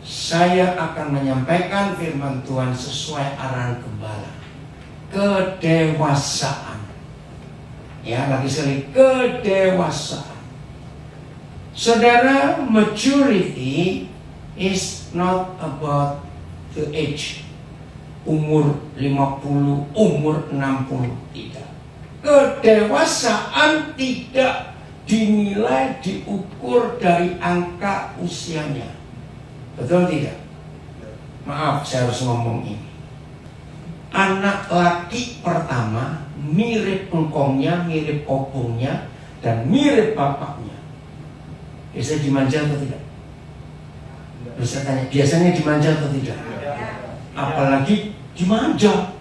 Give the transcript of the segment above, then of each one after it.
saya akan menyampaikan firman Tuhan sesuai arahan gembala. Kedewasaan. Ya, lagi sekali, kedewasaan. Saudara, maturity is not about the age. Umur 50, umur 60, tidak. Kedewasaan tidak dinilai, diukur dari angka usianya. Betul tidak? Maaf, saya harus ngomong ini. Anak laki pertama mirip engkongnya, mirip opungnya, dan mirip bapaknya. Biasanya dimanja atau tidak? Bisa tanya, biasanya dimanja atau tidak? Apalagi dimanja,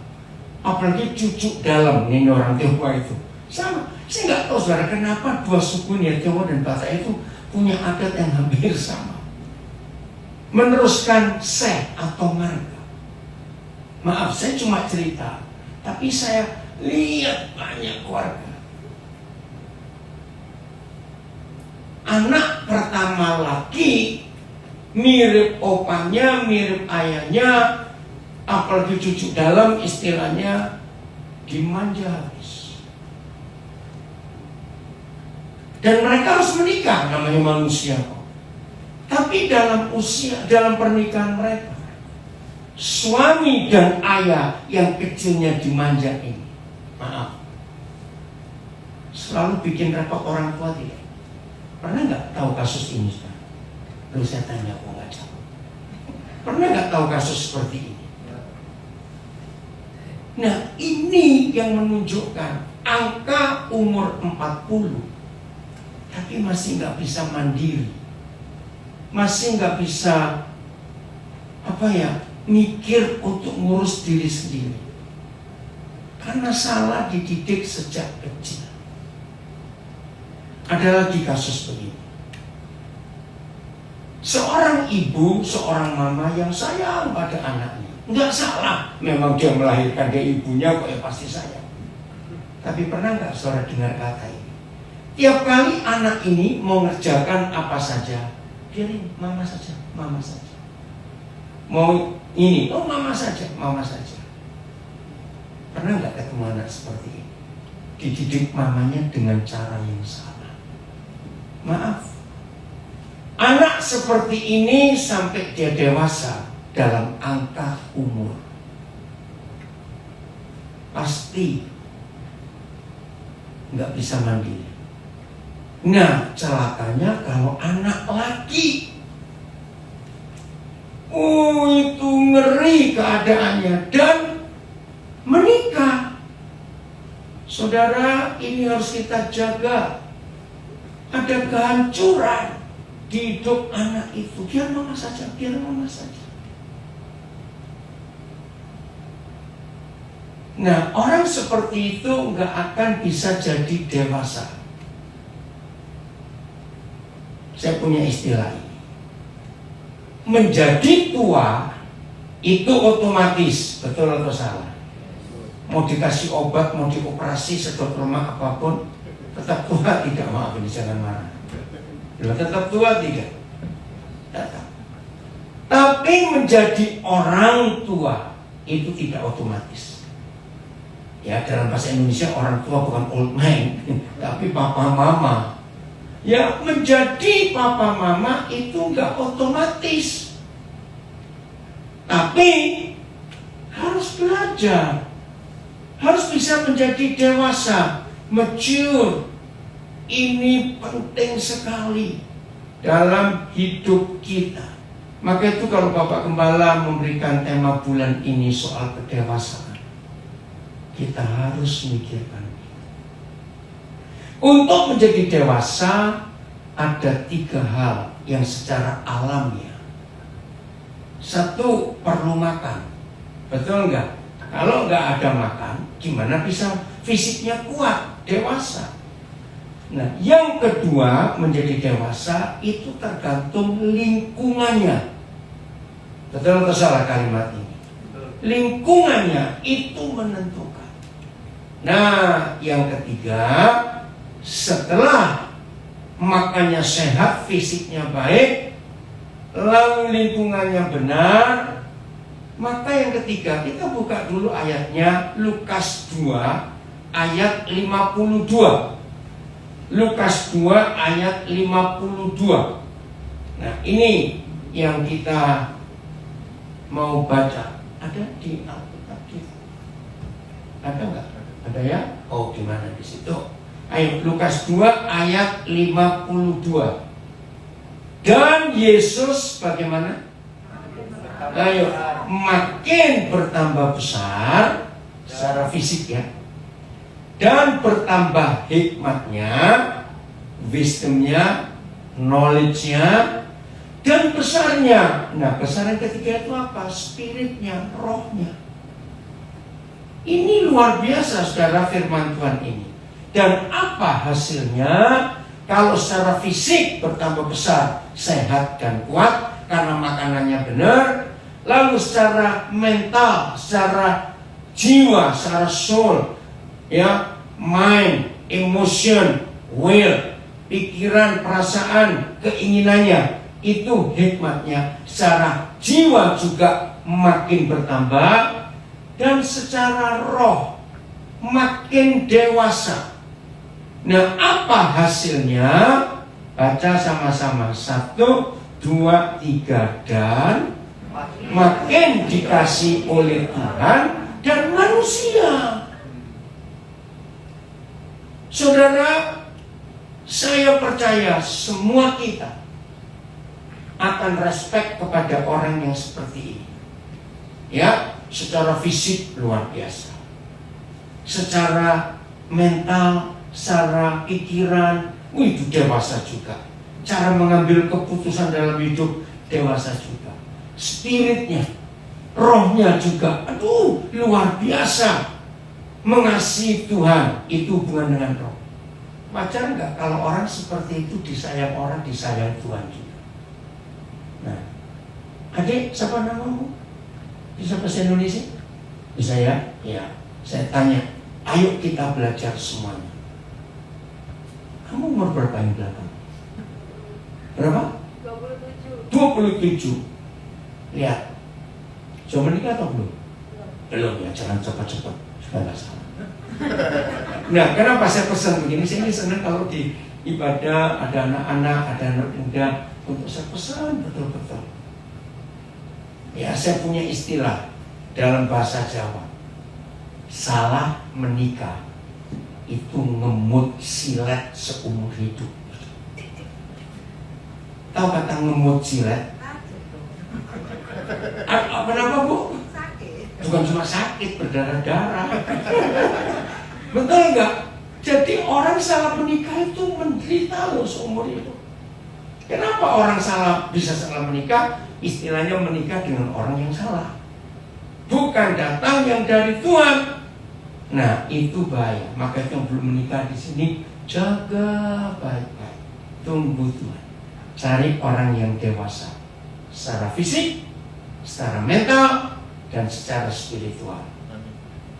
apalagi cucu dalam ini orang Tionghoa itu sama. Saya nggak tahu saudara kenapa dua suku ini, Tionghoa dan Batak itu punya adat yang hampir sama, meneruskan se atau marga. Maaf, saya cuma cerita, tapi saya lihat banyak keluarga. Anak pertama laki mirip opanya, mirip ayahnya, apalagi cucu dalam istilahnya dimanja habis. Dan mereka harus menikah, namanya manusia kok. Tapi dalam pernikahan mereka, suami dan ayah yang kecilnya dimanja ini, maaf, selalu bikin repot orang tua tidak? Pernah nggak tahu kasus ini? Lalu saya tanya, kok nggak jawab? Pernah nggak tahu kasus seperti ini? Nah, ini yang menunjukkan angka umur 40 tapi masih nggak bisa mandiri, masih nggak bisa mikir untuk ngurus diri sendiri karena salah dididik sejak kecil. Ada lagi kasus begini. Seorang ibu, seorang mama yang sayang pada anaknya. Nggak salah, memang dia melahirkan dia ibunya kok, ya pasti sayang. Tapi pernah nggak saudara dengar kata ini? Tiap kali anak ini mau ngerjakan apa saja, biarin mama saja, mama saja. Mau ini, oh mama saja, mama saja. Pernah nggak ketemu anak seperti ini? Dididik mamanya dengan cara yang salah. Maaf, anak seperti ini sampai dia dewasa dalam angka umur pasti nggak bisa mandiri. Nah, celakanya kalau anak laki, itu ngeri keadaannya dan menikah. Saudara, ini harus kita jaga. Ada kehancuran di hidup anak itu. Biar mama saja, biar mama saja. Nah, orang seperti itu nggak akan bisa jadi dewasa. Saya punya istilah ini. Menjadi tua itu otomatis, betul atau salah? Mau dikasih obat, mau dioperasi, sedot lemak apapun, tetap tua tidak. Maaf ini jangan marah. Tetap tua tidak. Tetap. Tapi menjadi orang tua itu tidak otomatis. Ya, dalam bahasa Indonesia orang tua bukan old man, tapi papa mama. Ya, menjadi papa mama itu nggak otomatis. Tapi harus belajar. Harus bisa menjadi dewasa, mature. Ini penting sekali dalam hidup kita. Maka itu kalau Bapak Gembala memberikan tema bulan ini soal kedewasaan, kita harus mikirkan. Untuk menjadi dewasa ada 3 hal yang secara alamiah. 1, perlu makan. Betul nggak? Kalau nggak ada makan, gimana bisa fisiknya kuat, dewasa? Nah, yang kedua, menjadi dewasa itu tergantung lingkungannya. Betul atau salah kalimat ini? Lingkungannya itu menentukan. Nah, yang ketiga, setelah makannya sehat, fisiknya baik, lalu lingkungannya benar, maka yang ketiga, kita buka dulu ayatnya, Lukas 2 ayat 52. Lukas 2 ayat 52. Nah, ini yang kita mau baca. Ada di Alkitab? Ada nggak? Ada ya? Oh, gimana di situ? Ayo, Lukas 2 ayat 52. Dan Yesus bagaimana? Ayo, makin bertambah besar secara fisik ya. Dan bertambah hikmatnya, wisdomnya, knowledge-nya, dan besarnya. Nah, besar yang ketiga itu apa? Spiritnya, rohnya. Ini luar biasa saudara firman Tuhan ini. Dan apa hasilnya? Kalau secara fisik bertambah besar, sehat dan kuat karena makanannya benar. Lalu secara mental, secara jiwa, secara soul, ya, mind, emotion, will, pikiran, perasaan, keinginannya, itu hikmatnya. Secara jiwa juga makin bertambah, dan secara roh makin dewasa. Nah, apa hasilnya? Baca sama-sama. 1, 2, 3. Dan makin dikasih oleh Tuhan dan manusia. Saudara, saya percaya semua kita akan respect kepada orang yang seperti ini. Ya, secara fisik luar biasa. Secara mental, secara pikiran, itu dewasa juga. Cara mengambil keputusan dalam hidup dewasa juga. Spiritnya, rohnya juga, aduh, luar biasa. Mengasihi Tuhan, itu hubungan dengan roh. Wajar nggak kalau orang seperti itu disayang orang, disayang Tuhan juga. Nah, adik, siapa namamu? Bisa bahasa Indonesia? Bisa ya? Ya. Saya tanya, ayo kita belajar semuanya. Kamu umur berapa yang belakang? Berapa? 27. Lihat. Sudah menikah atau belum? Belum ya, jangan cepat-cepat. Sudah nggak salah. Nah, kenapa saya pesan begini? Saya ini senang kalau di ibadah ada anak-anak, ada anak muda. Untuk saya pesan betul-betul. Ya, saya punya istilah dalam bahasa Jawa. Salah menikah itu ngemut silet seumur hidup. Tahu kata ngemut silet? Kenapa Bu? Sakit. Bukan cuma sakit, berdarah-darah. Betul nggak? Jadi orang salah menikah itu menderita loh seumur hidup. Kenapa orang bisa salah menikah? Istilahnya menikah dengan orang yang salah, bukan datang yang dari Tuhan. Nah, itu bahaya. Maka yang belum menikah di sini, jaga baik-baik, tunggu Tuhan, cari orang yang dewasa, secara fisik, secara mental, dan secara spiritual.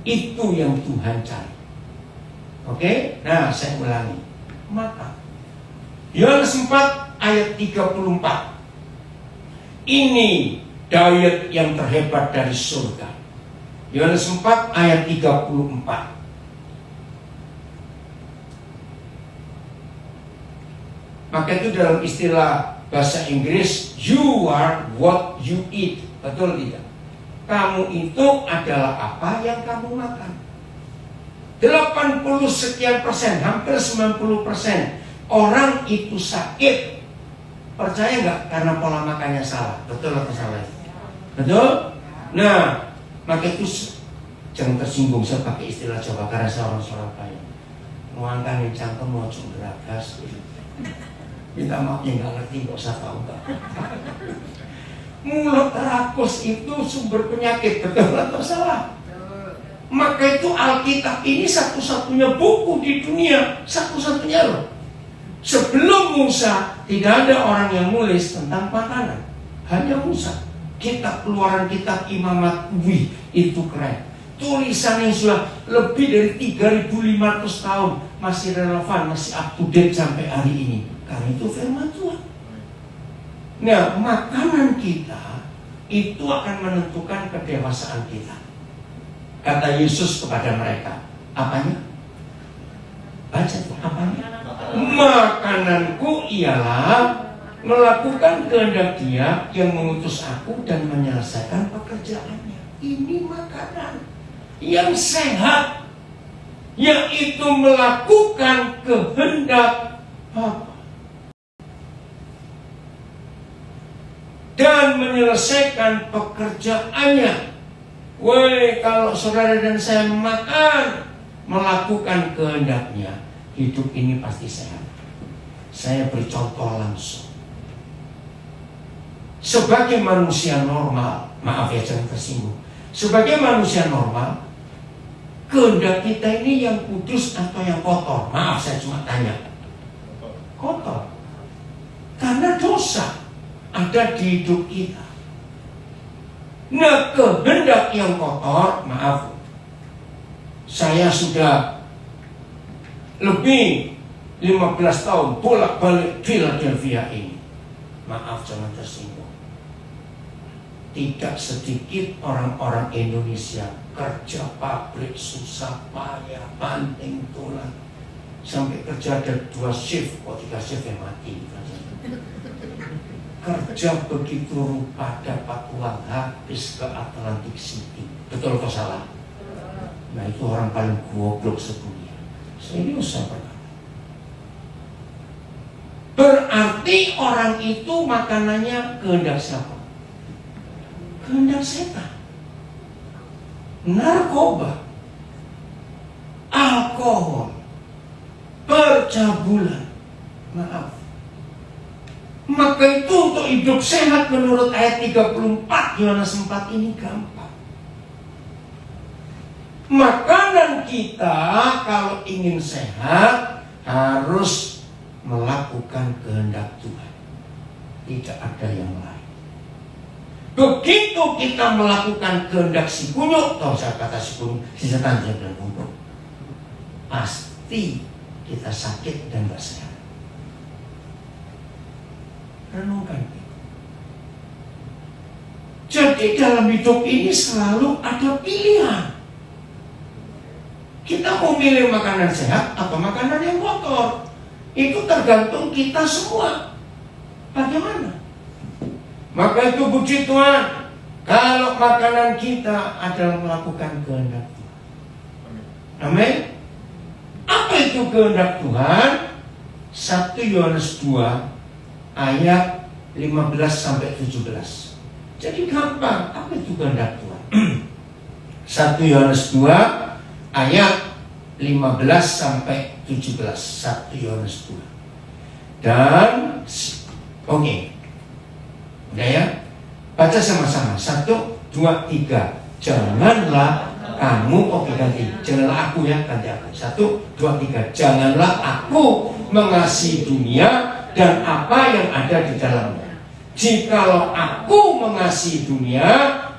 Itu yang Tuhan cari. Oke? Nah, saya ulangi. Maka Yohanes 4 ayat 34. Ini diet yang terhebat dari surga. Yohanes 4 ayat 34. Maka itu dalam istilah bahasa Inggris, you are what you eat. Betul tidak? Kamu itu adalah apa yang kamu makan. 80 sekian persen, hampir 90% orang itu sakit. Percaya nggak? Karena pola makannya salah. Betul atau salah? Betul? Nah, maka itu jangan tersinggung. Saya pakai istilah Jawa karena saya orang Surabaya. Nuangkan yang cangkem mau geragas. Minta maaf yang nggak ngerti, nggak usah tahu nggak. Mulut rakus itu sumber penyakit. Betul atau salah? Maka itu Alkitab ini satu-satunya buku di dunia, satu-satunya loh. Sebelum Musa tidak ada orang yang nulis tentang makanan, hanya Musa. Kitab Keluaran, kitab Imamat, wih, itu keren. Tulisan yang sudah lebih dari 3.500 tahun masih relevan, masih up to date sampai hari ini. Karena itu firman Tuhan. Nah, makanan kita itu akan menentukan kedewasaan kita. Kata Yesus kepada mereka, apanya? Baca tuh, apanya? Makananku ialah melakukan kehendak Dia yang mengutus aku dan menyelesaikan pekerjaannya. Ini makanan yang sehat, yaitu melakukan kehendak Bapa dan menyelesaikan pekerjaannya. Woi, kalau saudara dan saya makan, melakukan kehendaknya, hidup ini pasti sehat. Saya beri contoh langsung. Sebagai manusia normal, maaf ya jangan tersinggung. Sebagai manusia normal, kehendak kita ini yang kudus atau yang kotor? Maaf saya cuma tanya. Kotor. Karena dosa ada di hidup kita. Nah, kehendak yang kotor, maaf, saya sudah lebih 15 tahun bolak-balik Philadelphia ini. Maaf jangan tersinggung. Tidak sedikit orang-orang Indonesia kerja pabrik susah payah, banting tulang, sampai kerja ada 2 shift, kok 3 shift yang mati. Kerja begitu rupa dapat uang habis ke Atlantic City. Betul atau salah? Nah itu orang paling goblok sedunia. Serius saya berkata. Berarti orang itu makanannya kehendak siapa? Kehendak setan. Narkoba, alkohol, percabulan. Maaf. Maka itu untuk hidup sehat menurut ayat 34 Yohanes 4 ini gampang. Makanan kita kalau ingin sehat harus melakukan kehendak Tuhan. Tidak ada yang lain. Begitu kita melakukan kehendak si kunyuk, tahu saya kata si kunyuk, si setan saya bilang kunyuk, pasti kita sakit dan gak sehat. Renungkan itu. Jadi dalam hidup ini selalu ada pilihan. Kita mau milih makanan sehat atau makanan yang kotor. Itu tergantung kita semua. Bagaimana? Maka itu puji Tuhan, kalau makanan kita adalah melakukan kehendak Tuhan. Amin. Apa itu kehendak Tuhan? 1 Yohanes 2 ayat 15 sampai 17. Jadi gampang, apa itu kehendak Tuhan? 1 Yohanes 2 ayat 15 sampai 17. 1 Yohanes 2. Dan oke. Udah ya? Baca sama-sama. 1, 2, 3. Janganlah kamu, ganti. Janganlah aku ya, ganti aku. 1, 2, 3. Janganlah aku mengasihi dunia dan apa yang ada di dalamnya. Jikalau aku mengasihi dunia,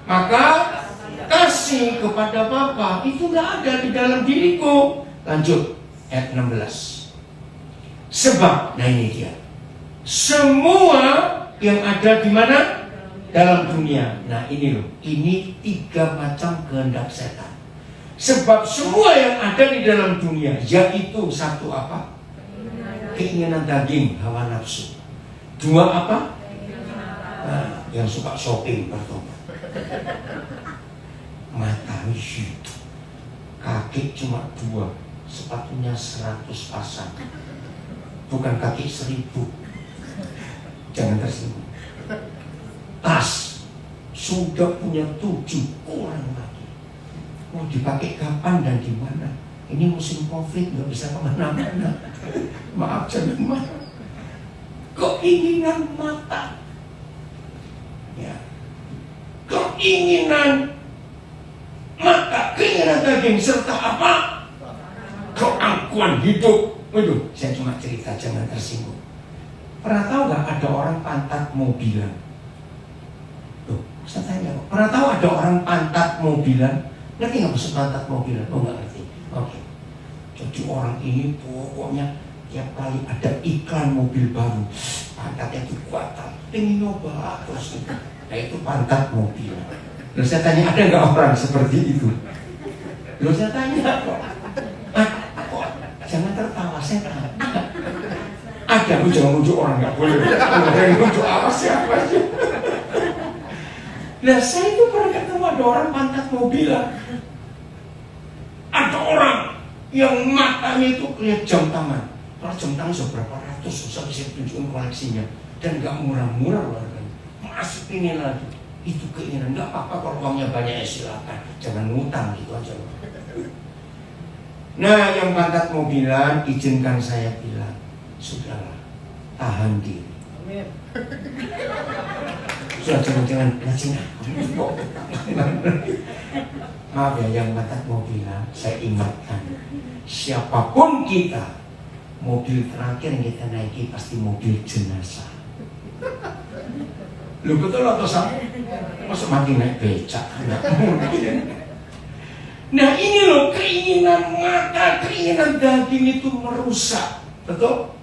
maka kasih kepada Bapa itu gak ada di dalam diriku. Lanjut ayat 16. Sebab, nah ini dia, semua yang ada di mana? Dalam dunia. Nah ini loh, ini 3 macam kehendak setan. Sebab semua yang ada di dalam dunia, yaitu 1 apa? Keinginan daging, hawa nafsu. 2 apa? Nah, yang suka shopping bertobat. Mata hidup. Kaki cuma 2, sepatunya 100 pasang. Bukan kaki 1000. Jangan tersinggung. Tas sudah punya 7, kurang lagi. Mau dipakai kapan dan di mana? Ini musim Covid, nggak bisa kemana-mana. Maaf jangan marah. Keinginan mata, ya, keinginan mata, keinginan daging serta apa? Keangkuhan hidup. Waduh, saya cuma cerita, jangan tersinggung. Pernah tahu nggak ada orang pantat mobilan? Tuh, saya tanya, pernah tahu ada orang pantat mobilan? Ngerti nggak maksud pantat mobilan? Oh nggak ngerti. Oke. Jadi orang ini pokoknya tiap kali ada iklan mobil baru, pantatnya itu kuatan, pengen nyoba terus. Nah itu pantat mobil. Lalu saya tanya, ada nggak orang seperti itu? Lalu saya tanya kok, jangan tertawa, saya tanya. Ada, lu jangan muncul orang, nggak boleh. Yang muncul apa siapa sih? Nah saya itu pernah ketemu ada orang pantat mobilan. Ada orang yang matanya itu lihat jam tangan. Kalau jam tangan seberapa ratus, susah bisa tunjukin koleksinya. Dan nggak murah-murah harganya. Masih pingin lagi. Itu keinginan, nggak apa-apa kalau uangnya banyak ya silakan. Jangan ngutang gitu aja. Nah yang pantat mobilan, izinkan saya bilang, sudahlah, tahan diri. Amin. Sudah jangan ngacin aku. Maaf ya yang pantat mobilan, saya ingatkan, siapapun kita, mobil terakhir yang kita naiki pasti mobil jenazah. Lu betul atau salah? Masa mati naik becak? Nah ini loh keinginan mata, keinginan daging itu merusak. Betul?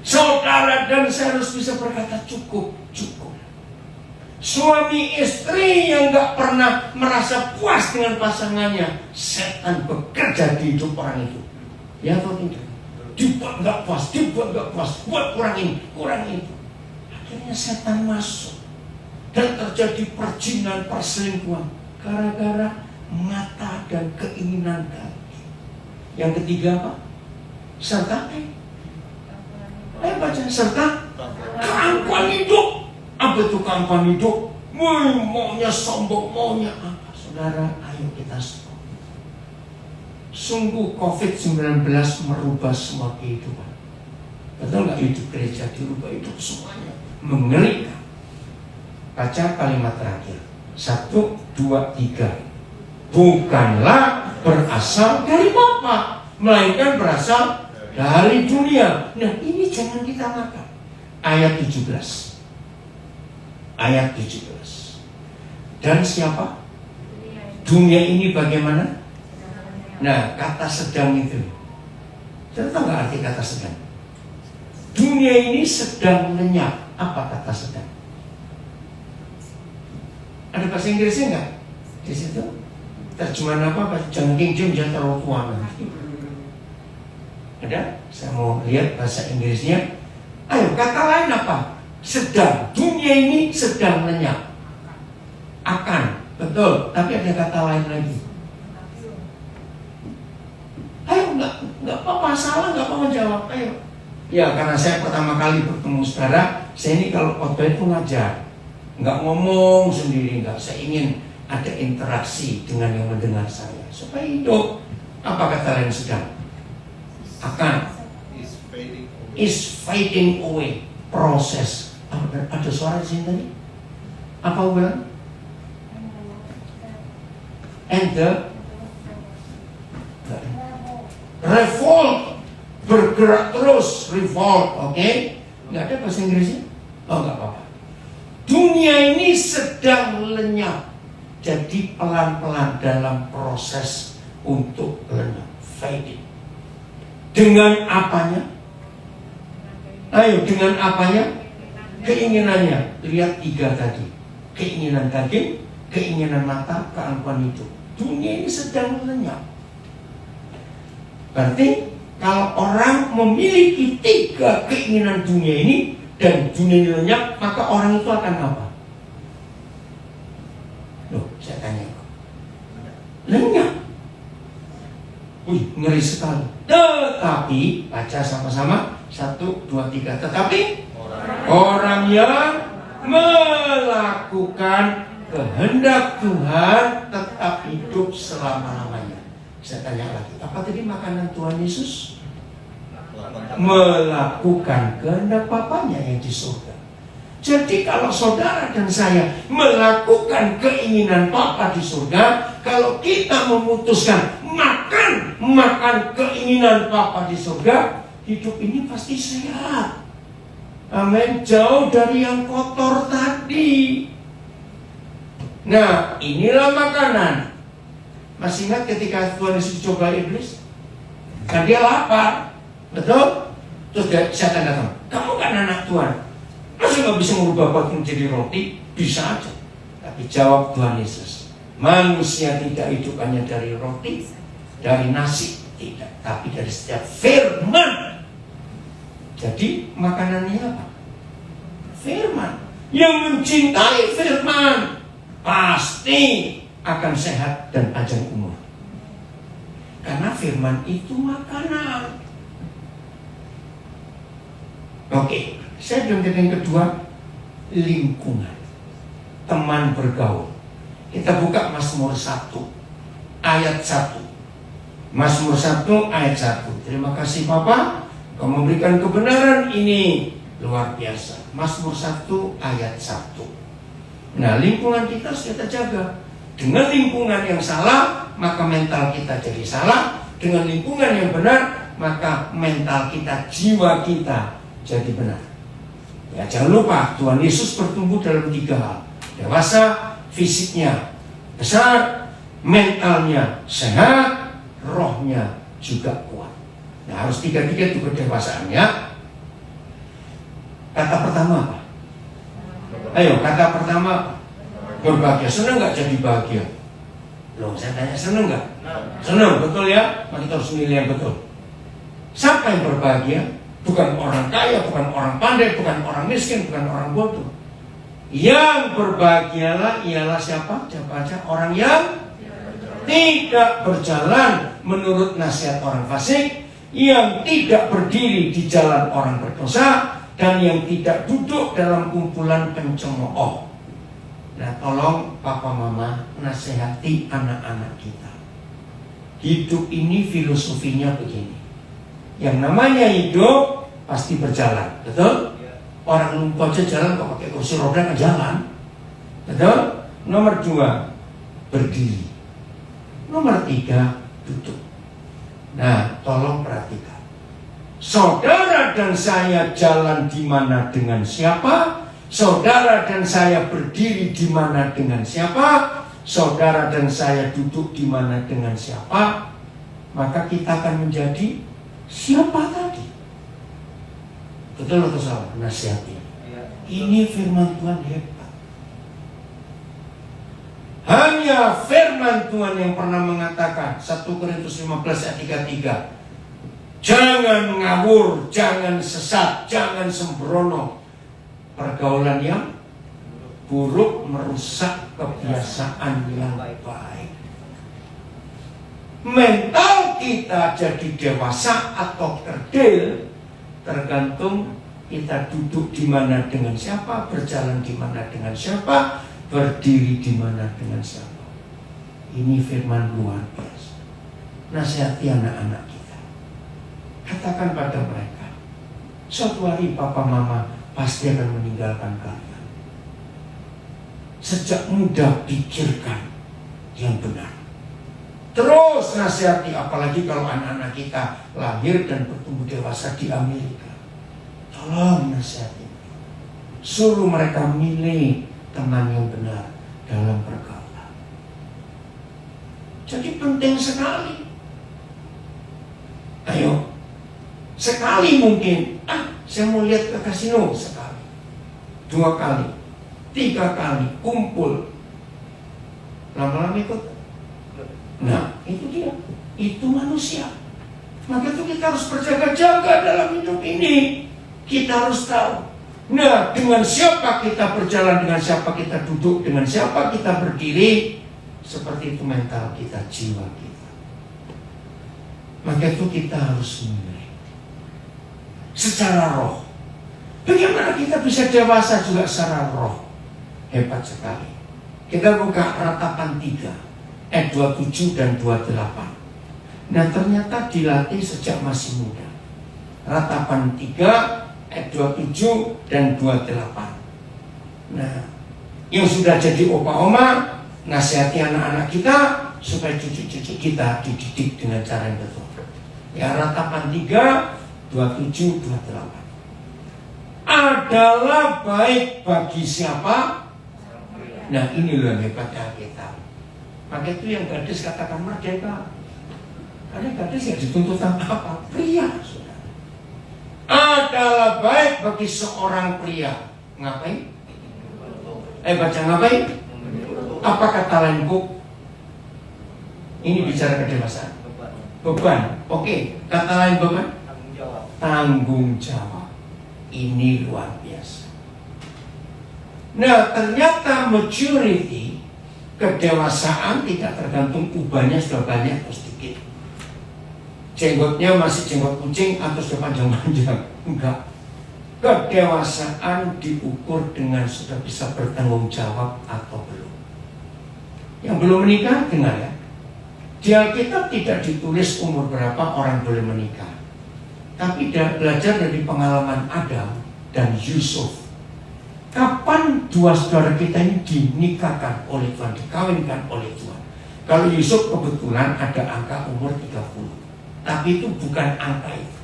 Saudara dan saya harus bisa berkata cukup. Suami istri yang gak pernah merasa puas dengan pasangannya, setan bekerja di hidup orang itu. Ya atau tidak? Dibuat gak puas, buat kurangin. Akhirnya setan masuk dan terjadi perjinan, perselingkuhan gara-gara mata dan keinginan daging. Yang ketiga apa? Serta baca serta keangkuhan hidup. Apa itu keangkuhan hidup? Maunya sombong, maunya apa? Saudara, ayo kita stop. Sungguh COVID-19 merubah semua kehidupan. Betul nggak? Hidup gereja dirubah, hidup semuanya mengerikan. Baca kalimat terakhir 1, 2, 3. Bukanlah berasal dari Bapa, melainkan berasal dari dunia. Nah ini jangan kita makan. Ayat 17. Dan siapa? Dunia ini bagaimana? Nah kata sedang itu, saya tahu nggak arti kata sedang? Dunia ini sedang lenyap. Apa kata sedang? Ada bahasa Inggrisnya nggak? Di situ terjemahan apa? Jangan King James, jangan terlalu tua nanti. Ada? Saya mau lihat bahasa Inggrisnya. Ayo, kata lain apa? Sedang. Dunia ini sedang lenyap. Akan. Betul. Tapi ada kata lain lagi. Ayo, nggak apa-apa, salah nggak apa-apa jawab. Ayo. Ya, karena saya pertama kali bertemu saudara, saya ini kalau khotbah itu ngajar, nggak ngomong sendiri, nggak. Saya ingin ada interaksi dengan yang mendengar saya supaya hidup. Apa kata lain sedang? Akan. Is fading away. Proses. Ada suara di sini tadi? Apa bilang? And the revolt. Bergerak terus, revolt, oke? Nggak ada bahasa Inggrisnya? Oh, nggak apa-apa. Dunia ini sedang lenyap. Jadi pelan-pelan dalam proses untuk lenyap, fading. Dengan apanya? Ayo, dengan apanya? Keinginannya. Lihat 3 tadi. Keinginan daging, keinginan mata, keangkuhan hidup. Dunia ini sedang lenyap. Berarti kalau orang memiliki 3 keinginan dunia ini dan dunia ini lenyap, maka orang itu akan apa? Loh, saya tanya. Lenyap. Wih, ngeri sekali. Tetapi, baca sama-sama. 1, 2, 3. Tetapi orang yang melakukan kehendak Tuhan tetap hidup selama-lamanya. Saya tanya lagi, apa tadi makanan Tuhan Yesus? Melakukan kehendak Bapanya yang di surga. Jadi kalau saudara dan saya melakukan keinginan Bapa di surga, kalau kita memutuskan makan keinginan Bapa di surga, hidup ini pasti sehat. Amin. Jauh dari yang kotor tadi. Nah, inilah makanan. Masih ingat ketika Tuhan Yesus coba iblis? Kan dia lapar. Betul? Terus setan datang, kamu kan anak Tuhan, masa nggak bisa merubah batu menjadi roti? Bisa aja. Tapi jawab Tuhan Yesus, manusia tidak hidup hanya dari roti, dari nasi, tidak, tapi dari setiap firman. Jadi makanannya apa? Firman. Yang mencintai firman pasti akan sehat dan panjang umur. Karena firman itu makanan. Oke, saya bilang yang kedua, lingkungan, teman bergaul. Kita buka Mazmur 1 ayat 1. Mazmur 1 ayat 1. Terima kasih Bapak, Kau memberikan kebenaran ini luar biasa. Mazmur 1 ayat 1. Nah, lingkungan kita harus kita jaga. Dengan lingkungan yang salah, maka mental kita jadi salah. Dengan lingkungan yang benar, maka mental kita, jiwa kita jadi benar. Ya, jangan lupa Tuhan Yesus bertumbuh dalam 3 hal. Dewasa, fisiknya besar, mentalnya sehat, rohnya juga kuat. Nah, harus 3 itu kedewasaannya. Kata pertama apa? Ayo, kata pertama berbahagia. Senang nggak jadi bahagia? Loh, saya tanya senang nggak? Senang, betul ya? Maka kita harus milih yang betul. Siapa yang berbahagia? Bukan orang kaya, bukan orang pandai, bukan orang miskin, bukan orang bodoh. Yang berbahagialah ialah siapa? Siapa aja? Orang yang tidak berjalan menurut nasihat orang fasik, yang tidak berdiri di jalan orang berdosa, dan yang tidak duduk dalam kumpulan pencemooh. Nah, tolong Papa Mama nasihati anak-anak kita. Hidup ini filosofinya begini. Yang namanya hidup pasti berjalan, betul? Orang lumpuh aja jalan kok pakai kursi roda kan jalan, betul? Nomor 2, berdiri. Nomor 3, duduk. Nah, tolong perhatikan. Saudara dan saya jalan di mana dengan siapa? Saudara dan saya berdiri di mana dengan siapa? Saudara dan saya duduk di mana dengan siapa? Maka kita akan menjadi siapa tadi? Betul atau salah? Nasihatnya. Ini firman Tuhan hebat. Hanya firman Tuhan yang pernah mengatakan 1 Korintus 15 ayat 33. Jangan ngawur, jangan sesat, jangan sembrono. Pergaulan yang buruk merusak kebiasaan yang baik. Mental kita jadi dewasa atau kerdil tergantung kita duduk di mana dengan siapa, berjalan di mana dengan siapa, berdiri di mana dengan siapa. Ini firman luar biasa. Nasihati anak-anak kita. Katakan pada mereka, suatu hari Papa Mama pasti akan meninggalkan kalian. Sejak muda pikirkan yang benar. Terus nasihati, apalagi kalau anak-anak kita lahir dan bertumbuh dewasa di Amerika. Tolong nasihati. Suruh mereka milih teman yang benar dalam pergaulan. Jadi penting sekali. Ayo, sekali mungkin, saya mau lihat ke kasino sekali, 2 kali, 3 kali, kumpul, lama-lama ikut. Nah, itu dia, itu manusia. Maka itu kita harus berjaga-jaga dalam hidup ini. Kita harus tahu. Nah, dengan siapa kita berjalan, dengan siapa kita duduk, dengan siapa kita berdiri, seperti itu mental kita, jiwa kita. Maka itu kita harus memilih secara roh. Bagaimana kita bisa dewasa juga secara roh? Hebat sekali. Kita buka Ratapan 3 ayat 27 dan 28. Nah, ternyata dilatih sejak masih muda. Ratapan 3 ayat 27 dan 28. Nah, yang sudah jadi opa-oma, nasihati anak-anak kita supaya cucu-cucu kita dididik dengan cara yang betul. Ya, Ratapan 3 27, 28. Adalah baik bagi siapa? Nah, ini loh yang hebatnya kita. Maka itu yang gadis katakan merdeka. Karena gadis ya dituntut apa? Pria, saudara. adalah baik bagi seorang pria. Ngapain? Baca ngapain? Apa kata lain, Bu? Ini bicara kedewasaan. Beban. Oke, kata lain beban? Tanggung jawab. Ini luar biasa. Nah, ternyata maturity, kedewasaan tidak tergantung ubahnya sudah banyak atau sedikit. Jenggotnya masih jenggot kucing atau sudah panjang-panjang. Enggak. Kedewasaan diukur dengan sudah bisa bertanggung jawab atau belum. Yang belum menikah, dengar ya. Di Alkitab tidak ditulis umur berapa orang boleh menikah. Tapi belajar dari pengalaman Adam dan Yusuf. Kapan dua saudara kita ini dinikahkan oleh Tuhan, dikawinkan oleh Tuhan? Kalau Yusuf kebetulan ada angka umur 30. Tapi itu bukan angka itu.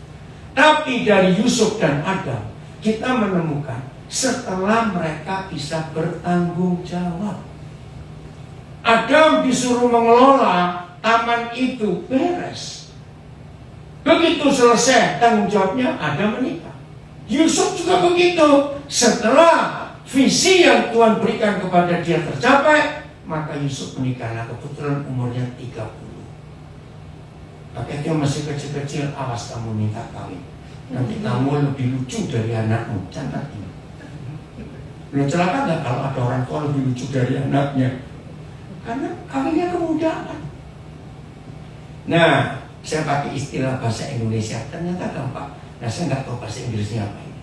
Tapi dari Yusuf dan Adam, kita menemukan setelah mereka bisa bertanggung jawab. Adam disuruh mengelola taman itu, beres. Begitu selesai tanggung jawabnya, Adam menikah. Yusuf juga begitu. Setelah visi yang Tuhan berikan kepada dia tercapai, maka Yusuf menikah. Nah, kebetulan umurnya 30. Maka dia masih kecil-kecil, awas kamu minta kawin. Nanti kamu lebih lucu dari anakmu. Catat ini. Lu celaka gak kalau ada orang tua lebih lucu dari anaknya? Karena kawinnya kemudahan. Nah, saya pakai istilah bahasa Indonesia, ternyata gampang. Nah, saya nggak tahu bahasa Inggrisnya apa ini.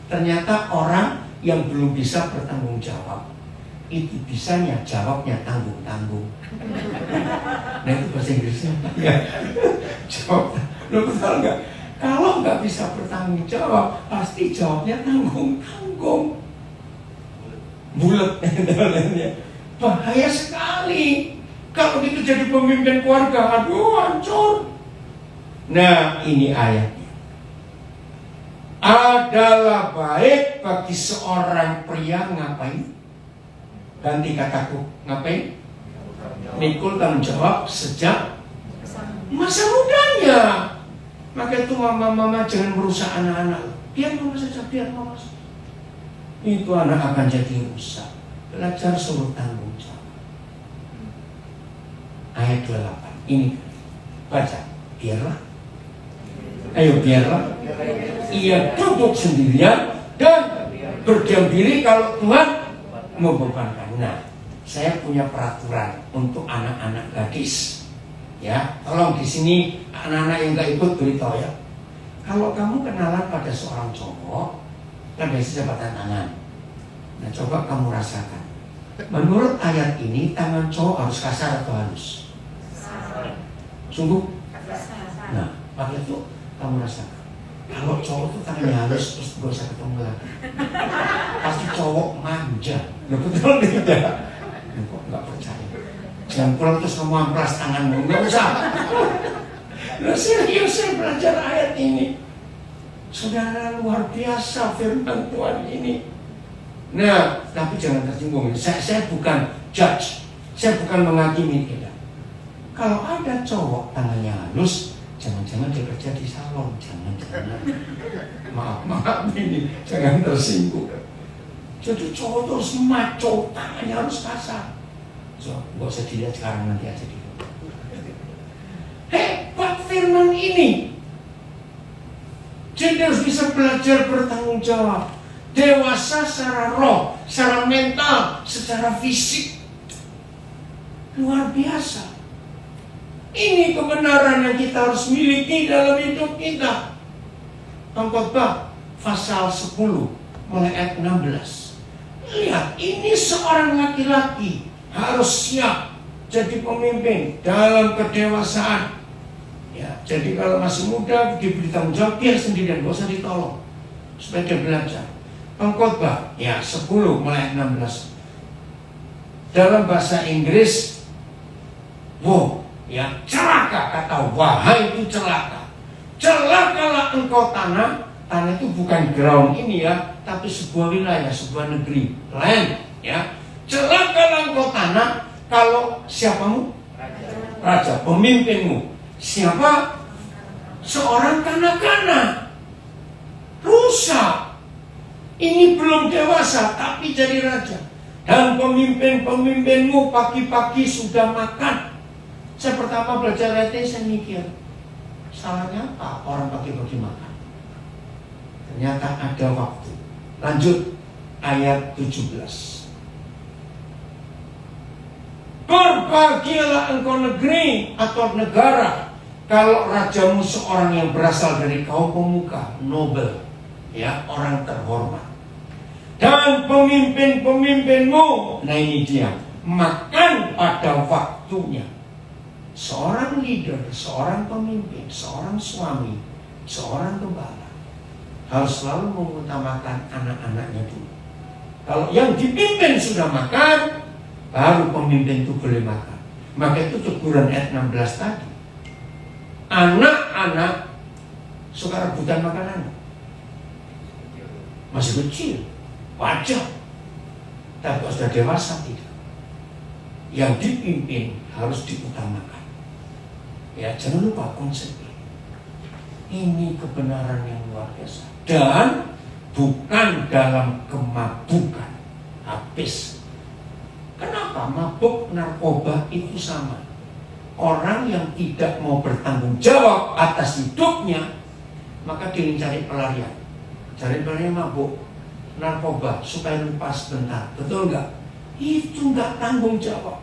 Ternyata orang yang belum bisa bertanggung jawab, itu bisanya jawabnya tanggung-tanggung. Nah, itu bahasa Inggrisnya apa ya? Jawab, lo betul nggak? Kalau nggak bisa bertanggung jawab, pasti jawabnya tanggung-tanggung. Bulet. Bahaya sekali. Kalau itu jadi pemimpin keluarga, aduh hancur. Nah, ini ayatnya. Adalah baik bagi seorang pria ngapain? Ganti kataku, ngapain? Mikul tanggung jawab sejak masa mudanya. Maka itu mama-mama jangan merusak anak-anak. Biar mama saja, biar mama saja. Itu anak akan jadi rusak. Belajar suruh tanggung jawab. Ayat 28 ini baca, biarlah. Ayo biarlah. Ia duduk sendirian dan berdiam diri kalau Tuhan membebankan. Nah, saya punya peraturan untuk anak-anak gadis. Ya, tolong di sini anak-anak yang nggak ikut beritahu ya. Kalau kamu kenalan pada seorang cowok, kan biasanya jabatan tangan. Nah, coba kamu rasakan. Menurut ayat ini, tangan cowok harus kasar atau halus? Sungguh? Nah, pakai itu kamu rasakan. Kalau cowok tuh tangannya halus, terus gak usah ketemu lagi. Pasti cowok manja. Gak betul tidak? Kok gak percaya? Jangan pulang terus kamu amplas tanganmu. Gak usah. Nah, serius saya belajar ayat ini. Saudara, luar biasa firman Tuhan ini. Nah, tapi jangan tersinggung. Saya bukan judge. Saya bukan menghakimi tidak. Kalau ada cowok tangannya halus, jangan-jangan dia kerja di salon. Jangan-jangan. Maaf ini, jangan tersinggung. Jadi cowok itu harus maco, tangannya harus kasar. So, gak usah dilihat sekarang, nanti aja dilihat. Hebat firman ini. Jadi harus bisa belajar bertanggung jawab. Dewasa secara roh, secara mental, secara fisik. Luar biasa. Ini kebenaran yang kita harus miliki dalam hidup kita. Pengkhotbah pasal 10 mulai ayat 16. Lihat, ini seorang laki-laki harus siap jadi pemimpin dalam kedewasaan. Ya, jadi kalau masih muda diberi tanggung jawab, biar sendirian, gak usah ditolong, supaya dia belajar. Pengkhotbah ya 10 mulai 16. Dalam bahasa Inggris, wow, ya celaka, kata wahai itu celaka. Celakalah engkau tanah. Tanah itu bukan ground ini ya, tapi sebuah wilayah, sebuah negeri, land ya. Celakalah engkau tanah kalau siapamu? Raja, pemimpinmu. Siapa? Seorang kanak-kanak. rusak. Ini belum dewasa tapi jadi raja. Dan pemimpin-pemimpinmu pagi-pagi sudah makan. Saya pertama belajar RT, saya mikir, salahnya apa orang pagi-pagi makan? Ternyata ada waktu. Lanjut ayat 17. Berbahagialah engkau negeri atau negara kalau rajamu seorang yang berasal dari kaum pemuka, nobel, ya, orang terhormat. Dan pemimpin-pemimpinmu, nah ini dia, makan pada waktunya. Seorang leader, seorang pemimpin, seorang suami, seorang gembala harus selalu mengutamakan anak-anaknya dulu. Kalau yang dipimpin sudah makan, baru pemimpin itu boleh makan. Maka itu teguran ayat 16 tadi. Anak-anak suka rebutan makanan. Masih kecil, wajar. Tapi kalau sudah dewasa tidak. Yang dipimpin harus diutamakan. Ya, jangan lupa konsep ini. Ini kebenaran yang luar biasa. Dan bukan dalam kemabukan. Habis. Kenapa? Mabuk narkoba itu sama. Orang yang tidak mau bertanggung jawab atas hidupnya, maka dia cari pelarian. Cari pelarian mabuk narkoba supaya lupa sebentar. Betul nggak? Itu nggak tanggung jawab.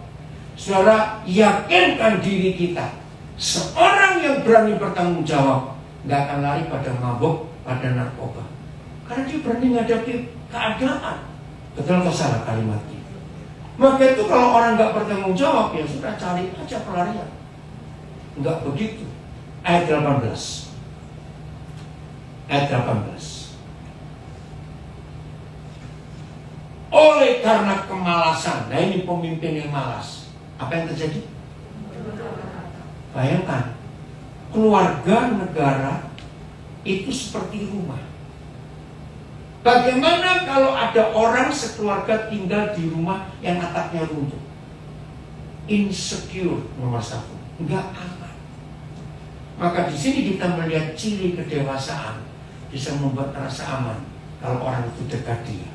Saudara, yakinkan diri kita. Seorang yang berani bertanggung jawab nggak akan lari pada mabuk, pada narkoba. Karena dia berani menghadapi keadaan. Betul atau salah kalimatnya? Maka itu kalau orang nggak bertanggung jawab, ya sudah cari aja pelarian. Nggak begitu. Ayat 18. Ayat 18. Oleh karena kemalasan, nah ini pemimpin yang malas, apa yang terjadi? Bayangkan, keluarga negara itu seperti rumah. Bagaimana kalau ada orang sekeluarga tinggal di rumah yang atapnya runtuh? Insecure nomor 1, enggak aman. Maka di sini kita melihat ciri kedewasaan bisa membuat rasa aman kalau orang itu dekat dia.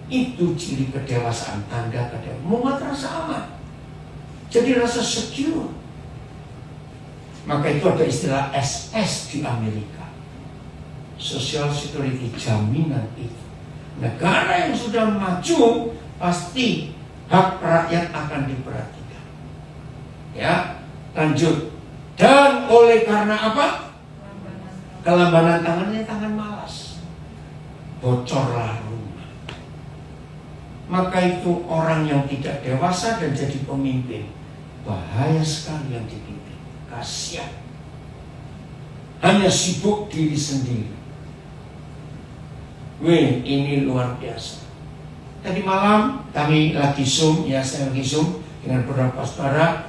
Itu ciri kedewasaan, tanda kedewasaan, membuat rasa aman. Jadi rasa secure. Maka itu ada istilah SS di Amerika. Social Security, jaminan itu. Negara yang sudah maju pasti hak rakyat akan diperhatikan. Ya, lanjut. Dan oleh karena apa? Kelambanan tangannya tangan malas. Bocorlah rumah. Maka itu orang yang tidak dewasa dan jadi pemimpin, bahaya sekali yang dipimpin. Kasihan. Hanya sibuk diri sendiri. Wih, ini luar biasa. Tadi malam kami lagi Zoom, ya saya lagi Zoom dengan beberapa saudara.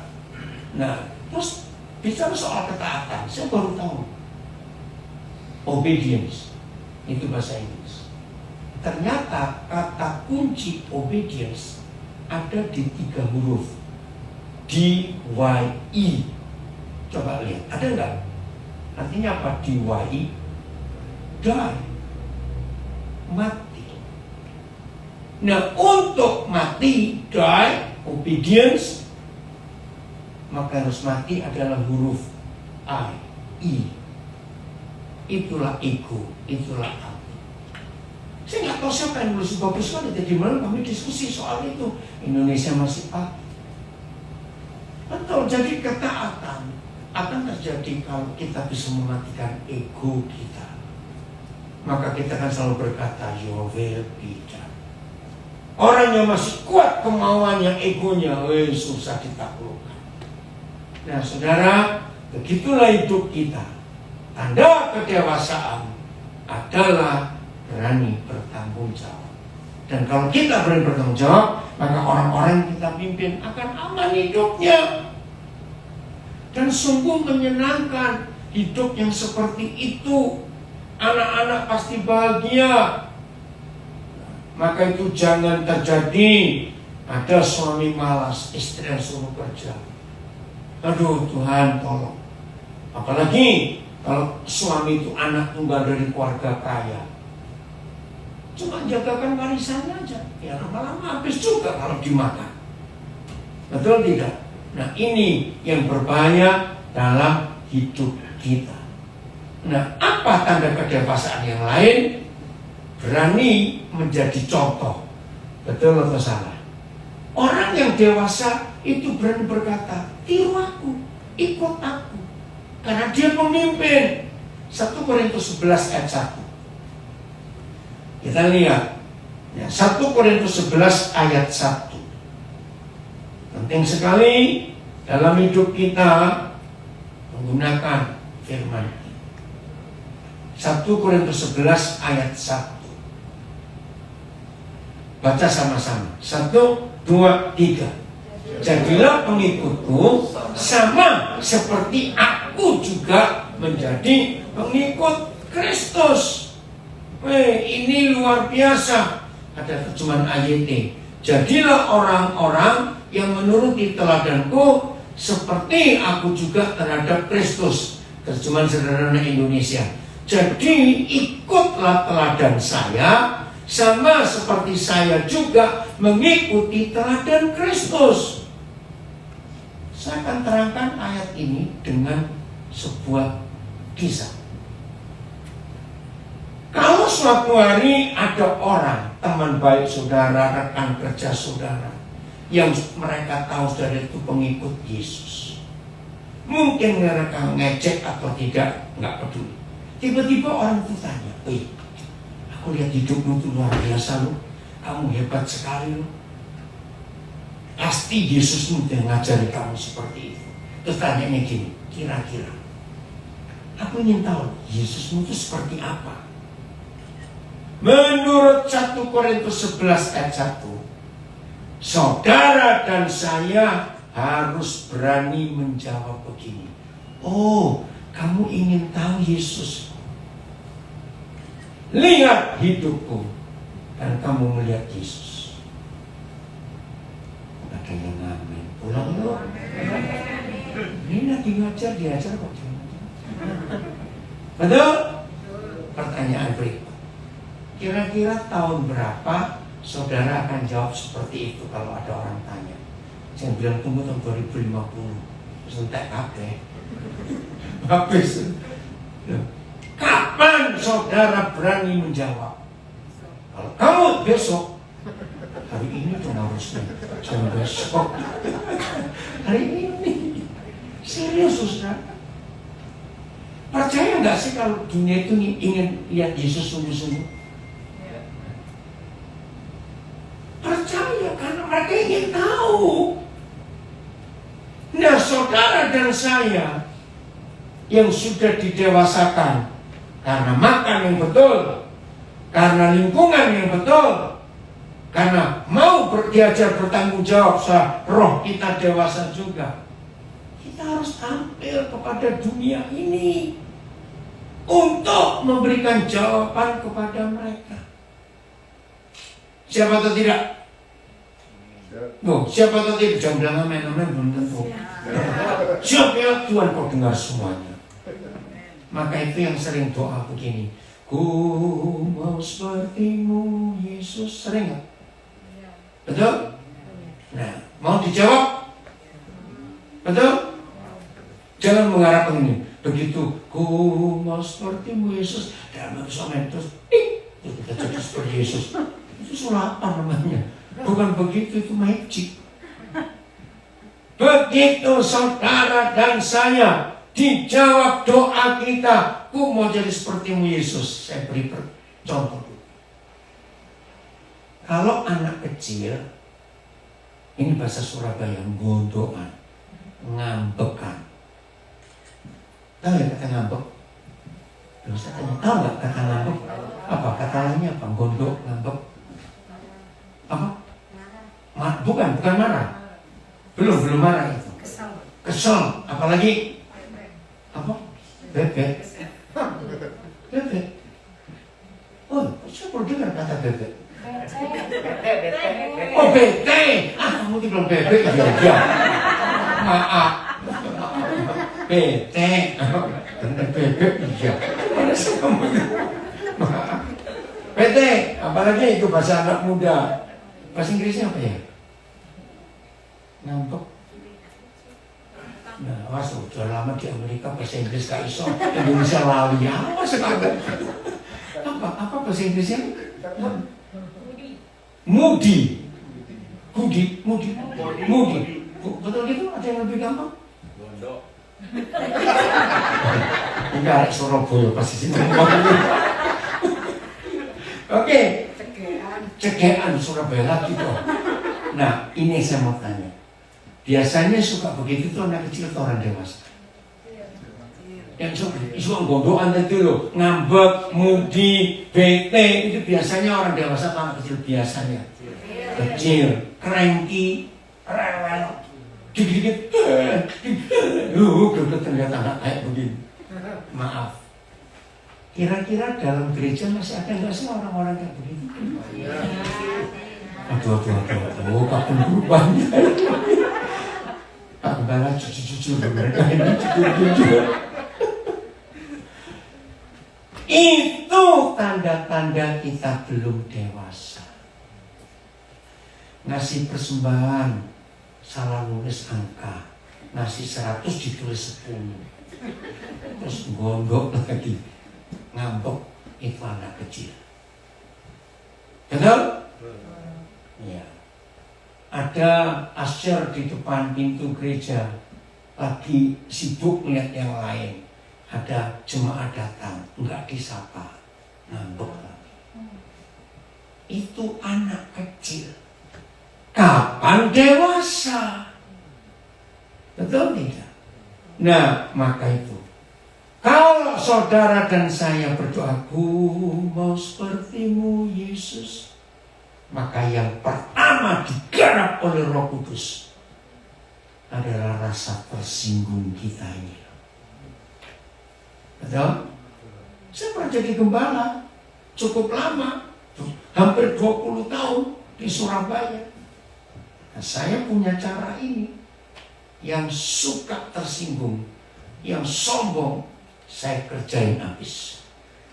Nah, terus bicara soal ketaatan, saya baru tahu. Obedience, itu bahasa Inggris. Ternyata kata kunci obedience ada di 3 huruf. DYE. Coba lihat, ada enggak? Artinya apa? DYE? Die. Mati. Nah, untuk mati, die, obedience, maka harus mati adalah huruf I. Itulah ego, itulah aku. Saya nggak tahu siapa yang nulis bagus sekali. Tadi malam kami diskusi soal itu. Indonesia masih aku. Betul, jadi ketaatan akan terjadi kalau kita bisa mematikan ego kita. Maka kita akan selalu berkata, your will be done. Orang yang masih kuat kemauannya, egonya, susah ditaklukkan. Nah saudara, begitulah hidup kita. Tanda kedewasaan adalah berani bertanggung jawab. Dan kalau kita berani bertanggung jawab, maka orang-orang yang kita pimpin akan aman hidupnya. Dan sungguh menyenangkan hidup yang seperti itu. Anak-anak pasti bahagia. Maka itu jangan terjadi ada suami malas, istri yang suruh kerja. Aduh Tuhan tolong. Apalagi Kalau suami itu anak tunggal dari keluarga kaya, cuma jagakan warisan aja, ya lama-lama habis juga kalau dimakan. Betul tidak? Nah, ini yang berbahaya dalam hidup kita. Nah, apa tanda kedewasaan yang lain? Berani menjadi contoh. Betul atau salah? Orang yang dewasa itu berani berkata, tiru aku, ikut aku, karena dia pemimpin. 1 Korintus 11 ayat 1. Kita lihat ya, 1 Korintus 11 ayat 1. Penting sekali dalam hidup kita menggunakan firman. 1 Korintus 11 ayat 1. Baca sama-sama. 1, 2, 3. Jadilah pengikutku sama seperti aku juga menjadi pengikut Kristus. Ini luar biasa. Ada terjemahan AYT. Jadilah orang-orang yang menuruti teladanku seperti aku juga terhadap Kristus. Terjemahan sederhana Indonesia. Jadi ikutlah teladan saya, sama seperti saya juga mengikuti teladan Kristus. Saya akan terangkan ayat ini dengan sebuah kisah. Kalau suatu hari ada orang, teman baik saudara, rekan kerja saudara, yang mereka tahu saudara itu pengikut Yesus. Mungkin mereka ngecek atau tidak, nggak peduli. Tiba-tiba orang itu tanya, aku lihat hidupmu itu luar biasa loh, kamu hebat sekali loh. Pasti Yesusmu yang ngajari kamu seperti itu. Terus tanyanya gini, kira-kira aku ingin tahu Yesusmu itu seperti apa. Menurut 1 Korintus 11 ayat 1, saudara dan saya harus berani menjawab begini. Oh, kamu ingin tahu Yesus? Lihat hidupku dan kamu melihat Yesus. Ada yang ngamen, pulang yuk. Ini lagi ngajar, diajar kok. Betul? Pertanyaan berikut. Kira-kira tahun berapa saudara akan jawab seperti itu kalau ada orang tanya? Saya bilang tunggu tahun 2050. Terus entek kabeh. Habis. Kapan saudara berani menjawab? Kalau kamu besok, hari ini dong harusnya, jangan besok. Hari ini, serius saudara. Percaya nggak sih kalau dunia itu ingin lihat Yesus sungguh-sungguh? Percaya karena mereka ingin tahu. Nah, saudara dan saya yang sudah didewasakan karena makan yang betul, karena lingkungan yang betul, karena mau diajar bertanggung jawab, roh kita dewasa juga. Kita harus tampil kepada dunia ini untuk memberikan jawaban kepada mereka. Siapa atau tidak? Siapa atau tidak? Jangan bilang amin, belum tentu. Siapa ya Tuhan, kau dengar semuanya. Maka itu yang sering doa begini, ku mau sepertimu Yesus. Sering gak? Betul? Nah, mau dijawab? Betul? Jangan mengharap begini, begitu ku mau sepertimu Yesus, dalam amin terus kita jadi seperti Yesus. Itu sulapan namanya. Bukan begitu, itu magic. Begitu saudara dan saya dijawab doa kita, ku mau jadi sepertimu Yesus. Saya beri contoh. Kalau anak kecil, ini bahasa Surabaya, gondokan, ngambekan. Tahu ya kata ngambek? Ustaz tanya, tahu nggak kata ngambek? Apa kata lainnya apa? Gondok, ngambek. Apa? Bukan marah. Belum marah itu. Kesel. Apalagi? Apa? Bebek. Oh, saya perlu dengar kata bebek. Oh, bete. Kamu bilang bebek ya. Maaf. Bete. Bener bebek iya. Mana sih kamu itu? Maaf. PT, apalagi itu bahasa anak muda. Bahasa Inggrisnya apa ya? Ngambek. Nah, awas udah lama di Amerika bahasa Inggris gak iso. Indonesia lali. Apa sekarang? Apa bahasa Inggrisnya? Moody. Betul gitu? Ada yang lebih gampang? Bondo. Enggak, Surabaya pasti sini. Oke. Cegean Surabaya lagi kok. Nah, ini saya mau tanya. Biasanya suka begitu tuh anak kecil atau orang dewasa? Yang suka gondokan tadi loh, ngambek, mudi, bete, itu biasanya orang dewasa atau anak kecil biasanya? Kecil, cranky, rewel, dikit-dikit, ternyata nggak kayak begini. Maaf. Kira-kira dalam gereja masih ada nggak sih orang-orang kayak begini? Aduh, kapan berubahnya? Pak Gembala jujur mereka ini jujur. Itu tanda-tanda kita belum dewasa. Ngasih persembahan, salah nulis angka. Ngasih 100 ditulis 10. Terus gondok lagi. Ngambek, itu anak kecil. Betul? Iya. Ada usher di depan pintu gereja. Lagi sibuk melihat yang lain. Ada jemaat datang, enggak disapa, ngambek lagi. Itu anak kecil. Kapan dewasa? Betul tidak? Nah, maka itu. Kalau saudara dan saya berdoa, aku mau sepertimu Yesus, maka yang pertama digarap oleh Roh Kudus adalah rasa tersinggung kita ini. Betul? Saya pernah jadi gembala cukup lama, hampir 20 tahun di Surabaya. Nah, saya punya cara ini. Yang suka tersinggung, yang sombong, saya kerjain habis.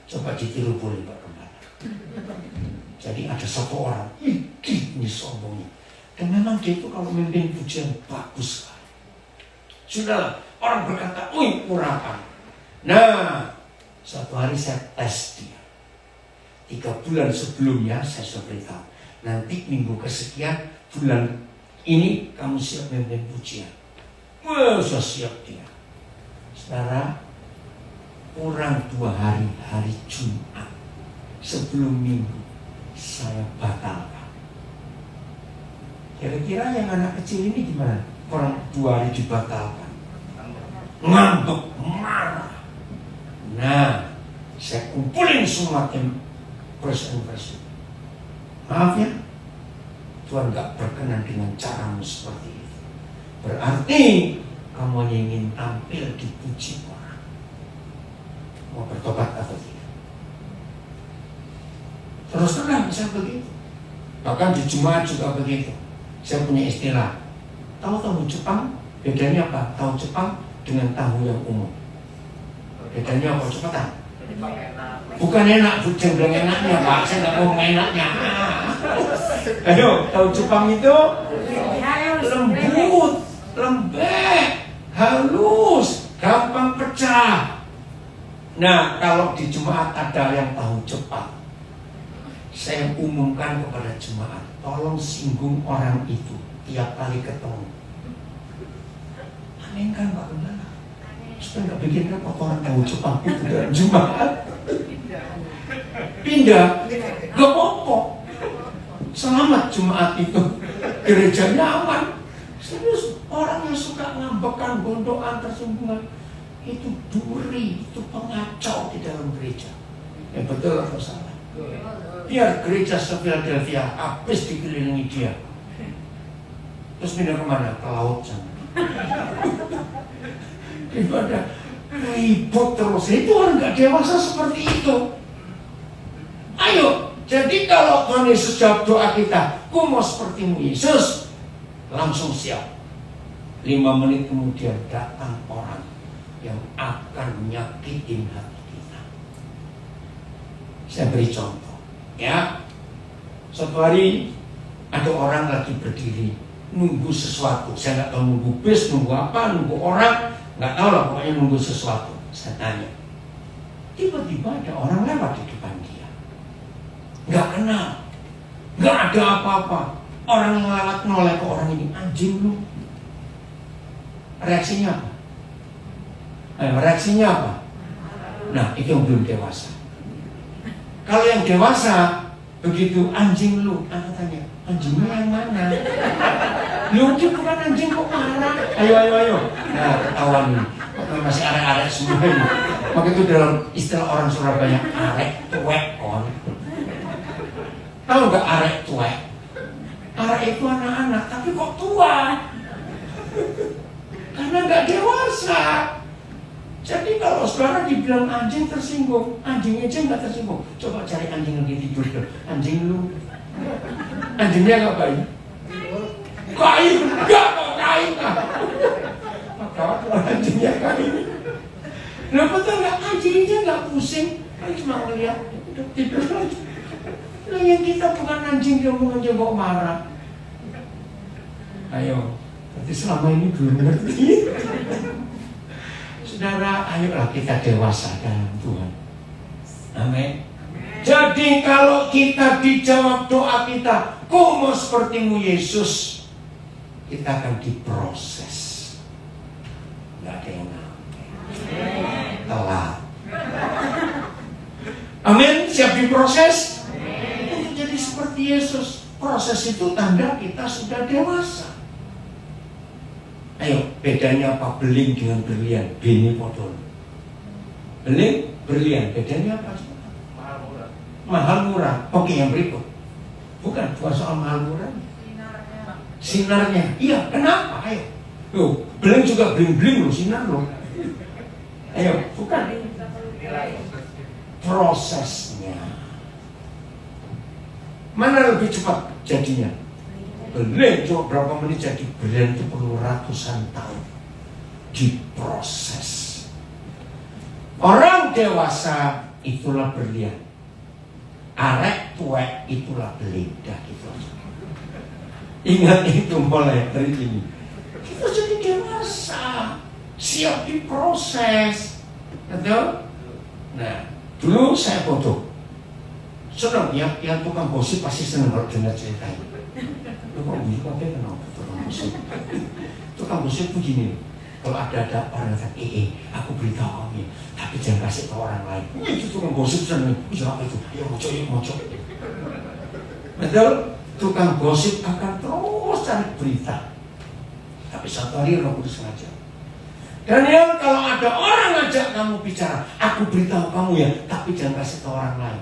Coba ditiru boleh Pak Gembala. Jadi ada satu orang, ini sombongnya. Dan memang dia itu kalau memimpin pujian bagus sekali. Sudahlah, orang berkata, wih urapan. Nah, suatu hari saya tes dia. 3 bulan sebelumnya saya sudah beritahu. Nanti minggu kesekian bulan ini kamu siap memimpin pujian. Wah, sudah siap dia. Saudara, kurang 2 hari, hari Jumat sebelum minggu saya batalkan. Kira-kira yang anak kecil ini gimana? Kurang 2 hari dibatalkan. Ngambek, marah. Nah, saya kumpulin semua tim presiden. Maaf ya, Tuhan gak berkenan dengan caramu seperti itu. Berarti kamu hanya ingin tampil dipuji orang. Mau bertobat atau tidak? Terus terang saya begitu. Bahkan di Jumat juga begitu. Saya punya istilah. Tahu Jepang? Bedanya apa? Tahu Jepang dengan tahu yang umum. Bedanya apa? Cepetan. Bukan enak, bukan bilang enaknya Pak. Saya nggak ngomong enaknya. Ayo, tahu Jepang itu lembut, lembek, halus, gampang pecah. Nah, kalau di jemaat ada yang tahu Jepang, saya umumkan kepada jemaat, tolong singgung orang itu tiap kali ketemu. Amin kan Pak Gembala? Supaya nggak bikin repot orang tahu Jepang itu dalam jemaat. Pindah, gak apa-apa. Selamat jemaat itu, gerejanya aman. Serius, orang yang suka ngambekan, gondokan, tersinggungan, itu duri, itu pengacau di dalam gereja. Yang betul atau salah? Biar gereja Philadelphia habis dikelilingi dia. Terus pindah kemana? Ke laut sana. Daripada ribut terus. Itu orang gak dewasa seperti itu. Ayo, jadi kalau Tuhan Yesus jawab doa kita, ku mau sepertimu Yesus, langsung siap. 5 menit kemudian datang orang yang akan menyakitin hati kita. Saya beri contoh, ya. Suatu hari ada orang lagi berdiri nunggu sesuatu. Saya nggak tahu nunggu bis, nunggu apa, nunggu orang, nggak tahu lah, pokoknya nunggu sesuatu. Saya tanya, tiba-tiba ada orang lewat di depan dia, nggak kenal, nggak ada apa-apa. Orang yang lewat noleh ke orang ini, anjing lu. Reaksinya apa? Reaksinya apa? Nah, itu yang belum dewasa. Kalau yang dewasa, begitu anjing lu, aku tanya, anjingnya yang mana? Lu itu bukan anjing kok marah. Ayo. Nah, ketahuan nih. Masih arek-arek semua ini. Maka itu dalam istilah orang Surabaya, arek tuwek on. Tahu nggak arek tuwek? Arek itu anak-anak, tapi kok tua? Karena nggak dewasa. Jadi kalau saudara dibilang anjing tersinggung, anjing aja nggak tersinggung. Coba cari anjing lagi tidur. Anjing lu, anjingnya ngapain? Kain, enggak kok kain. Maka anjingnya kain. Nah betul nggak, anjingnya nggak pusing, cuma ngeliat tidur lagi. Nah yang kita bukan anjing, dia mau kok marah. Ayo, berarti selama ini belum ngerti. Saudara, ayolah kita dewasa dalam Tuhan. Amin. Jadi kalau kita dijawab doa kita, "Kumo sepertimu Yesus," kita akan diproses. Gak ada yang telat. Amin. Siap diproses untuk jadi seperti Yesus. Proses itu tanda kita sudah dewasa. Ayo, bedanya apa beling dengan berlian? Bini podol. Beling, berlian, bedanya apa? Mahal murah. Oke, yang berikut. Bukan soal mahal murah. Sinarnya. Iya, kenapa? Ayo. Loh, beling juga bling-bling loh, sinar loh. Ayo, bukan. Prosesnya. Mana lebih cepat jadinya? Beling cuma berapa menit jadi brand, itu perlu ratusan tahun diproses. Orang dewasa itulah berlian, arek tuwek itulah beling. Dah gitu aja. Ingat itu mulai hari ini. Kita jadi dewasa, siap diproses, betul? Nah, dulu saya bodoh. Senang yang tukang gosip pasti senang kalau dengar cerita ini. Lu kok begini kok kenapa tukang gosip? Tukang gosip begini, kalau ada orang yang kata, aku beritahu kamu ya, tapi jangan kasih tahu orang lain. Itu tukang gosip senang. Siapa itu? Ya mocok. Betul? Tukang gosip akan terus cari berita. Tapi satu hari Roh Kudus ngajar. Daniel, kalau ada orang ngajak kamu bicara, aku beritahu kamu ya, tapi jangan kasih tahu orang lain.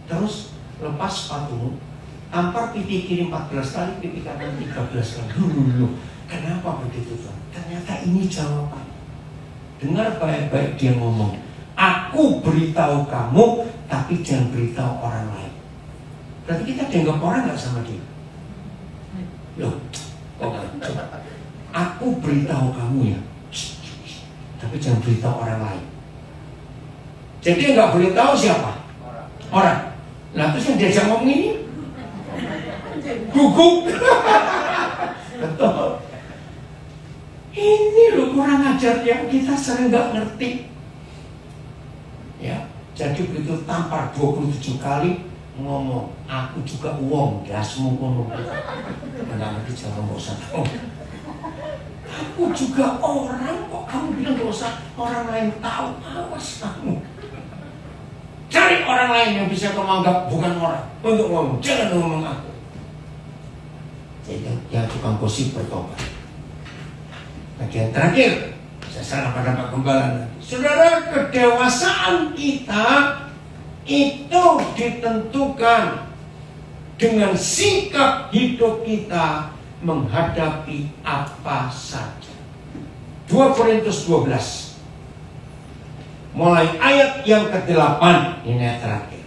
Terus lepas sepatumu, tampar pipi kiri 14 kali, pipi kanan 13 kali. Dulu, kenapa begitu Tuhan? Ternyata ini jawaban. Dengar baik-baik dia ngomong, aku beritahu kamu, tapi jangan beritahu orang lain. Berarti kita dianggap orang nggak sama dia? Loh, aku beritahu kamu ya, tapi jangan beritahu orang lain. Jadi nggak beritahu siapa? Orang. Nah terus yang diajak ngomong ini gugup. Betul. Ini loh kurang ajar yang kita sering nggak ngerti. Ya, jadi begitu tampar 27 kali ngomong, aku juga uang, dasmu ngomong. Nggak ngerti jangan nggak usah tahu. Aku juga orang, kok kamu bilang nggak usah orang lain tahu? Awas kamu. Cari orang lain yang bisa kamu anggap bukan orang untuk ngomong, jangan ngomong aku. Jadi yang tukang gosip bertobat. Bagian terakhir, saya salah pada Pak Gembala. Saudara, kedewasaan kita itu ditentukan dengan sikap hidup kita menghadapi apa saja. 2 Korintus 12 mulai ayat yang ke-8, ini ayat terakhir.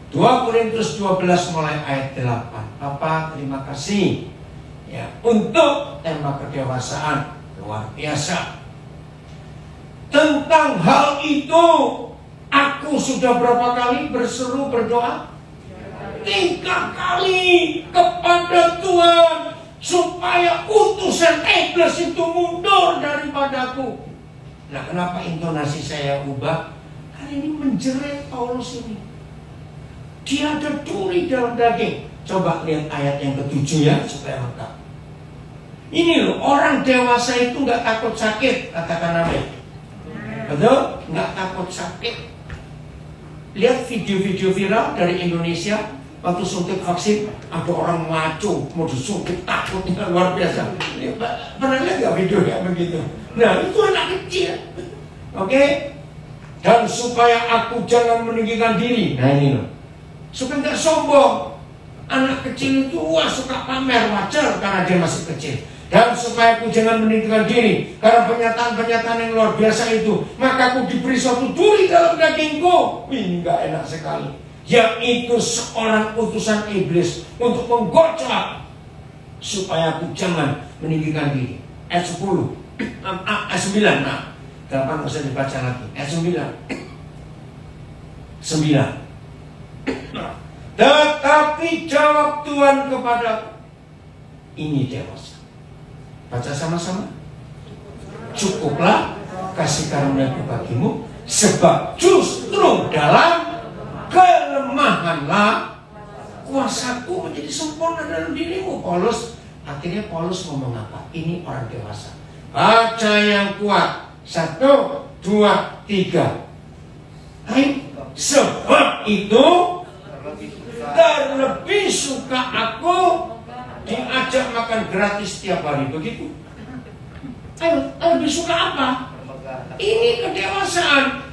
2 Korintus 12 mulai ayat 8. Bapak terima kasih ya untuk tema kedewasaan luar biasa. Tentang hal itu, aku sudah berapa kali berseru berdoa? 3 kali kepada Tuhan supaya utusan iblis itu mundur daripadaku. Nah, kenapa intonasi saya ubah? Karena ini menjerit Paulus ini. Dia ada duri dalam daging. Coba lihat ayat yang ke-7 ya, supaya lengkap. Ini loh, orang dewasa itu nggak takut sakit, katakan amin. Betul? Nggak takut sakit. Lihat video-video viral dari Indonesia. Waktu suntik vaksin, ada orang maco mau disuntik, takutnya luar biasa. Pernah lihat nggak video kayak begitu? Nah, itu anak kecil. Oke? Dan supaya aku jangan meninggikan diri. Nah ini loh. Supaya nggak sombong. Anak kecil itu suka pamer, wajar karena dia masih kecil. Dan supaya aku jangan meninggikan diri karena pernyataan-pernyataan yang luar biasa itu, maka aku diberi suatu duri dalam dagingku. Ini nggak enak sekali. Yaitu seorang utusan iblis untuk menggocok supaya aku jangan meninggikan diri. Ayat 10, ayat 9, nah 8 nggak usah dibaca lagi. Ayat 9. Tetapi jawab Tuhan kepadaku, ini dewasa. Baca sama-sama. Cukuplah kasih karunia-Ku bagimu, sebab justru dalam kelemahanlah kuasaku menjadi sempurna dalam dirimu. Akhirnya Paulus ngomong apa? Ini orang dewasa. Baca yang kuat. 1, 2, 3. Hai, sebab itu terlebih suka aku diajak makan gratis setiap hari. Begitu. Ayo, lebih suka apa? Ini kedewasaan.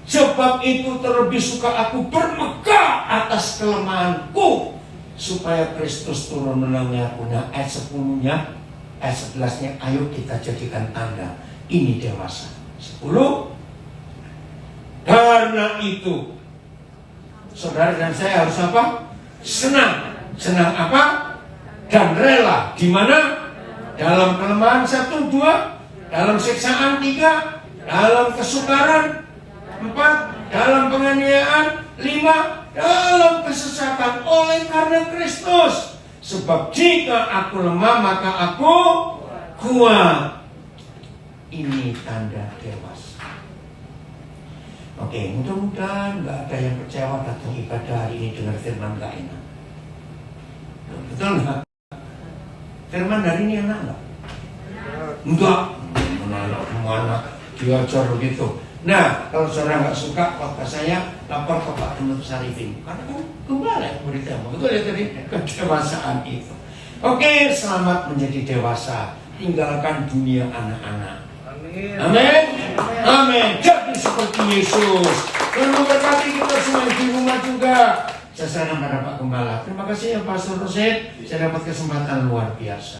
Sebab itu terlebih suka aku bermegah atas kelemahanku, supaya Kristus turun menolong aku. Nah, ayat 10-nya, ayat 11-nya, ayo kita jadikan tanda. Ini dewasa. 10. Karena itu, saudara dan saya harus apa? Senang. Senang apa? Dan rela. Di mana? Dalam kelemahan 1, 2, dalam siksaan 3, dalam kesukaran 4, dalam penganiayaan 5, dalam kesesatan oleh karena Kristus. Sebab jika aku lemah maka aku kuat. Ini tanda dewasa. Oke, mudah-mudahan nggak ada yang kecewa datang ibadah hari ini dengar firman nggak enak. Betul nggak? Firman hari ini enak nggak? Enggak. Mana diajar begitu. Nah, kalau saudara nggak suka waktu saya lapor ke Pak Teman Sarifin, karena kan kembali berita betul ya tadi kedewasaan itu. Oke, selamat menjadi dewasa, tinggalkan dunia anak-anak. Amin. Amin. Amin. Jadi seperti Yesus. Dan memberkati kita semua di rumah juga. Saya sarankan pada Pak Gembala. Terima kasih ya Pastor Roset. Saya dapat kesempatan luar biasa.